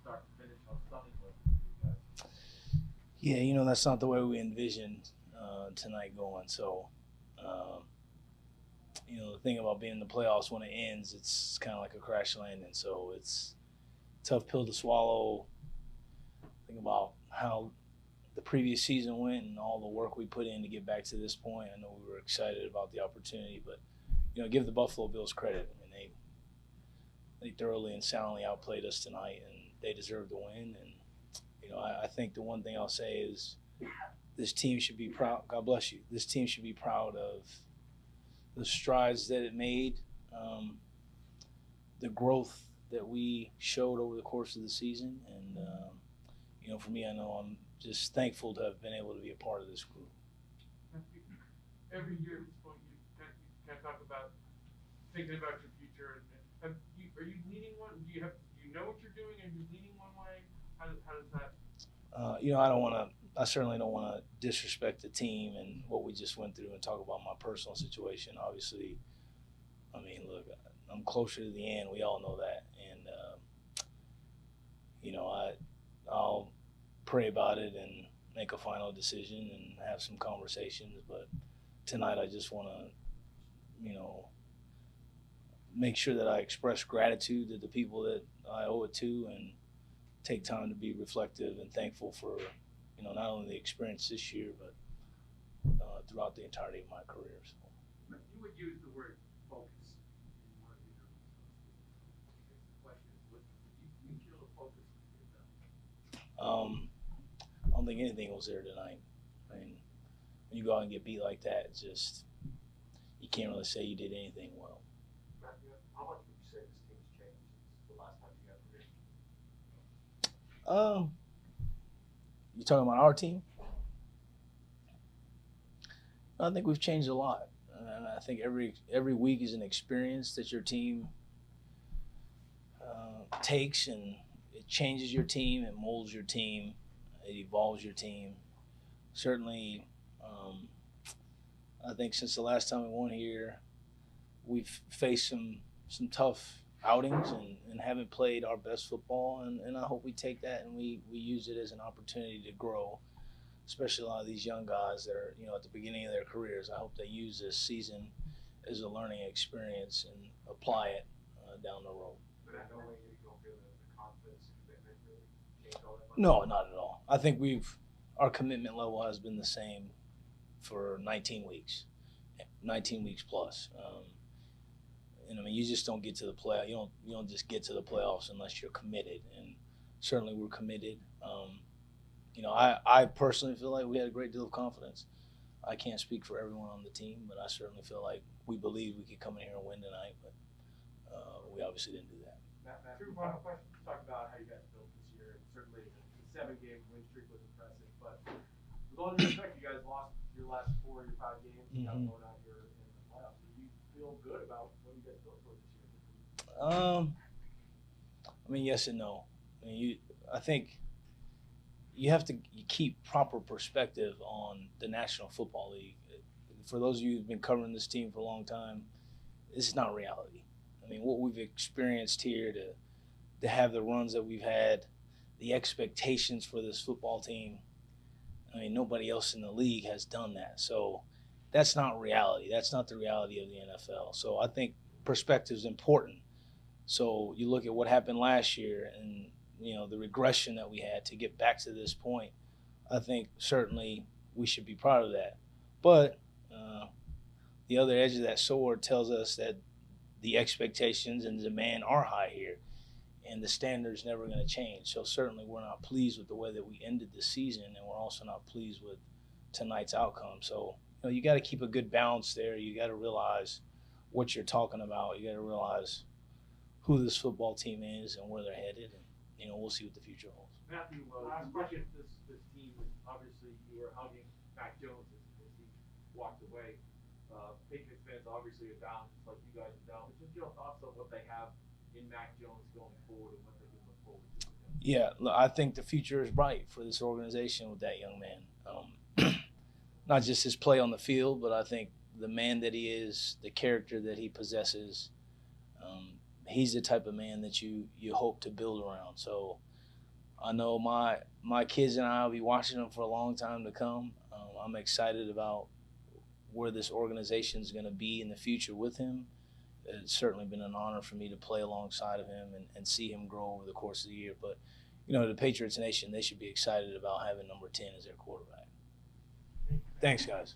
start to finish how stunning was for you guys. Yeah, that's not the way we envisioned tonight going. So, the thing about being in the playoffs when it ends, it's kind of like a crash landing. So it's a tough pill to swallow. Think about how the previous season went and all the work we put in to get back to this point. I know we were excited about the opportunity, but give the Buffalo Bills credit. I mean, they thoroughly and soundly outplayed us tonight, and they deserve to win. And I think the one thing I'll say is this team should be proud. God bless you. This team should be proud of the strides that it made, the growth that we showed over the course of the season, and for me, I know I'm just thankful to have been able to be a part of this group. Every year at this point, you kind of talk about thinking about your future, and are you leaning one? Do you know what you're doing? Are you leaning one way? How does that? I certainly don't want to disrespect the team and what we just went through and talk about my personal situation. Obviously, I mean, look, I'm closer to the end. We all know that, and I'll pray about it and make a final decision and have some conversations. But tonight, I just want to, make sure that I express gratitude to the people that I owe it to, and take time to be reflective and thankful for, not only the experience this year, but throughout the entirety of my career. So. You would use the word focus in one of your interviews. The question is, do you feel the focus yourself? I don't think anything was there tonight. I mean, when you go out and get beat like that, it's just, you can't really say you did anything well. How much would you say this team's changed since the last time you got permission? You talking about our team? I think we've changed a lot. And I think every week is an experience that your team takes, and it changes your team, it molds your team, it evolves your team. Certainly, I think since the last time we won here, we've faced some tough outings and haven't played our best football, and I hope we take that and we use it as an opportunity to grow, especially a lot of these young guys that are at the beginning of their careers. I hope they use this season as a learning experience and apply it down the road. But in no way you don't feel the confidence, commitment really changed all that much? No, not at all. I think our commitment level has been the same for 19 weeks plus. And I mean, you just don't get to the play. You don't just get to the playoffs unless you're committed. And certainly, we're committed. I personally feel like we had a great deal of confidence. I can't speak for everyone on the team, but I certainly feel like we believe we could come in here and win tonight. But we obviously didn't do that. Matt, true final question. Talk about how you guys built this year. Certainly, the 7-game win streak was impressive. But with all due respect, you guys lost your last 4 or 5 games. You got blown out here in the playoffs. Do you feel good about what you guys built for this year? I mean, yes and no. I think you have to keep proper perspective on the National Football League. For those of you who've been covering this team for a long time, this is not reality. I mean, what we've experienced here, to have the runs that we've had, the expectations for this football team, I mean, nobody else in the league has done that. So that's not reality. That's not the reality of the NFL. So I think perspective is important. So you look at what happened last year and, the regression that we had to get back to this point. I think certainly we should be proud of that. But the other edge of that sword tells us that the expectations and demand are high here, and the standard's never going to change. So certainly we're not pleased with the way that we ended the season, and we're also not pleased with tonight's outcome. So you got to keep a good balance there. You got to realize what you're talking about. You got to realize who this football team is and where they're headed, and we'll see what the future holds. Matthew, last question. This team was obviously you were hugging Mac Jones as he walked away. Patriots fans obviously are down, just like you guys are down. But just your thoughts on what they have in Mac Jones going forward and what they can look forward to. Yeah, look, I think the future is bright for this organization with that young man. Not just his play on the field, but I think the man that he is, the character that he possesses, he's the type of man that you hope to build around. So I know my kids and I will be watching him for a long time to come. I'm excited about where this organization is going to be in the future with him. It's certainly been an honor for me to play alongside of him and see him grow over the course of the year. But, the Patriots Nation, they should be excited about having number 10 as their quarterback. Thanks, guys.